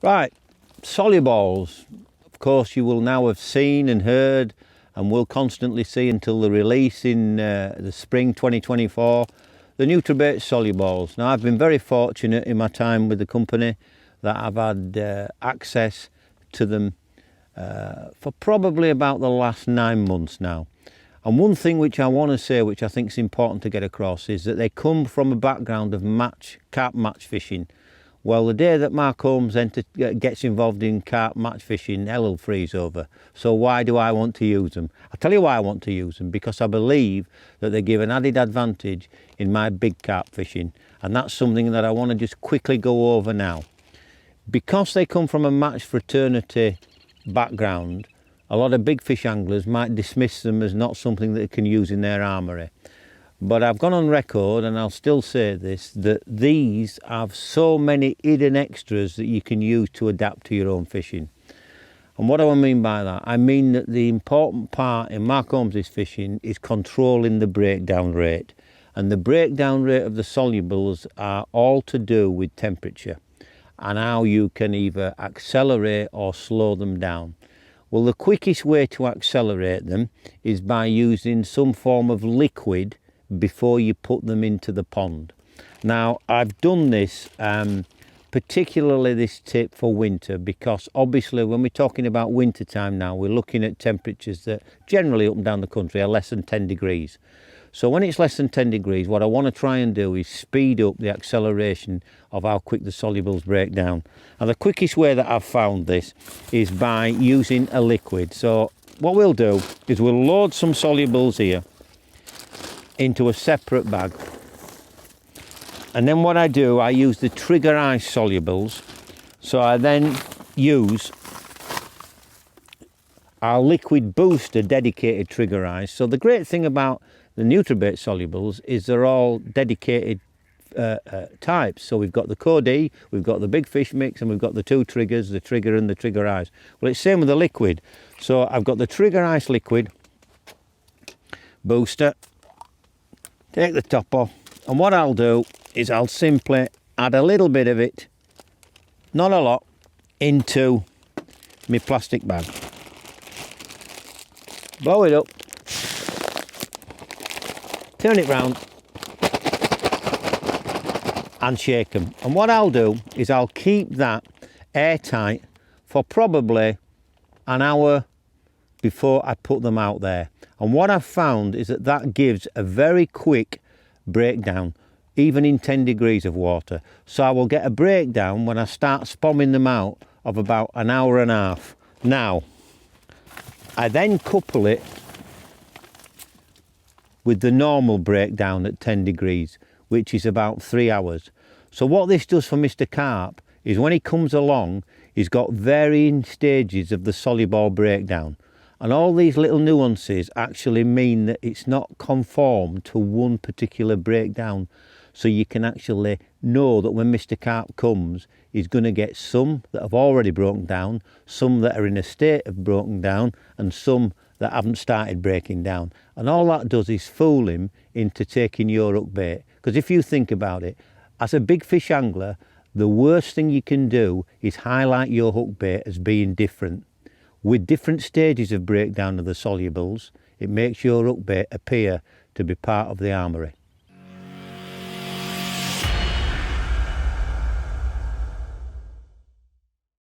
Right, solubles. Of course, you will now have seen and heard and will constantly see until the release in the spring 2024, the NutriBait solubles. Now, I've been very fortunate in my time with the company that I've had access to them for probably about the last 9 months now. And one thing which I want to say, which I think is important to get across, is that they come from a background of carp match fishing. Well, the day that Mark Holmes gets involved in carp match fishing, hell will freeze over. So why do I want to use them? I'll tell you why I want to use them, because I believe that they give an added advantage in my big carp fishing. And that's something that I want to just quickly go over now. Because they come from a match fraternity background, a lot of big fish anglers might dismiss them as not something that they can use in their armoury. But I've gone on record, and I'll still say this, that these have so many hidden extras that you can use to adapt to your own fishing. And what do I mean by that? I mean that the important part in Mark Holmes' fishing is controlling the breakdown rate. And the breakdown rate of the solubles are all to do with temperature and how you can either accelerate or slow them down. Well, the quickest way to accelerate them is by using some form of liquid before you put them into the pond. Now, I've done this, particularly this tip for winter, because obviously when we're talking about winter time now, we're looking at temperatures that generally up and down the country are less than 10 degrees. So when it's less than 10 degrees, what I want to try and do is speed up the acceleration of how quick the solubles break down. And the quickest way that I've found this is by using a liquid. So what we'll do is we'll load some solubles here into a separate bag, and then what I do, I use the Trigger Ice solubles. So I then use our liquid booster dedicated Trigger Ice. So the great thing about the NutriBait solubles is they're all dedicated types. So we've got the Cody, we've got the big fish mix, and we've got the two triggers, the Trigger and the Trigger Ice. Well, it's same with the liquid. So I've got the Trigger Ice liquid booster. Take the top off, and what I'll do is I'll simply add a little bit of it, not a lot, into my plastic bag. Blow it up, turn it round and shake them. And what I'll do is I'll keep that airtight for probably an hour before I put them out there. And what I've found is that that gives a very quick breakdown, even in 10 degrees of water. So I will get a breakdown when I start spomming them out of about an hour and a half. Now, I then couple it with the normal breakdown at 10 degrees, which is about 3 hours. So what this does for Mr. Carp is when he comes along, he's got varying stages of the soluble breakdown. And all these little nuances actually mean that it's not conformed to one particular breakdown. So you can actually know that when Mr. Carp comes, he's going to get some that have already broken down, some that are in a state of broken down, and some that haven't started breaking down. And all that does is fool him into taking your hook bait. Because if you think about it, as a big fish angler, the worst thing you can do is highlight your hook bait as being different. With different stages of breakdown of the solubles, it makes your hook bait appear to be part of the armoury.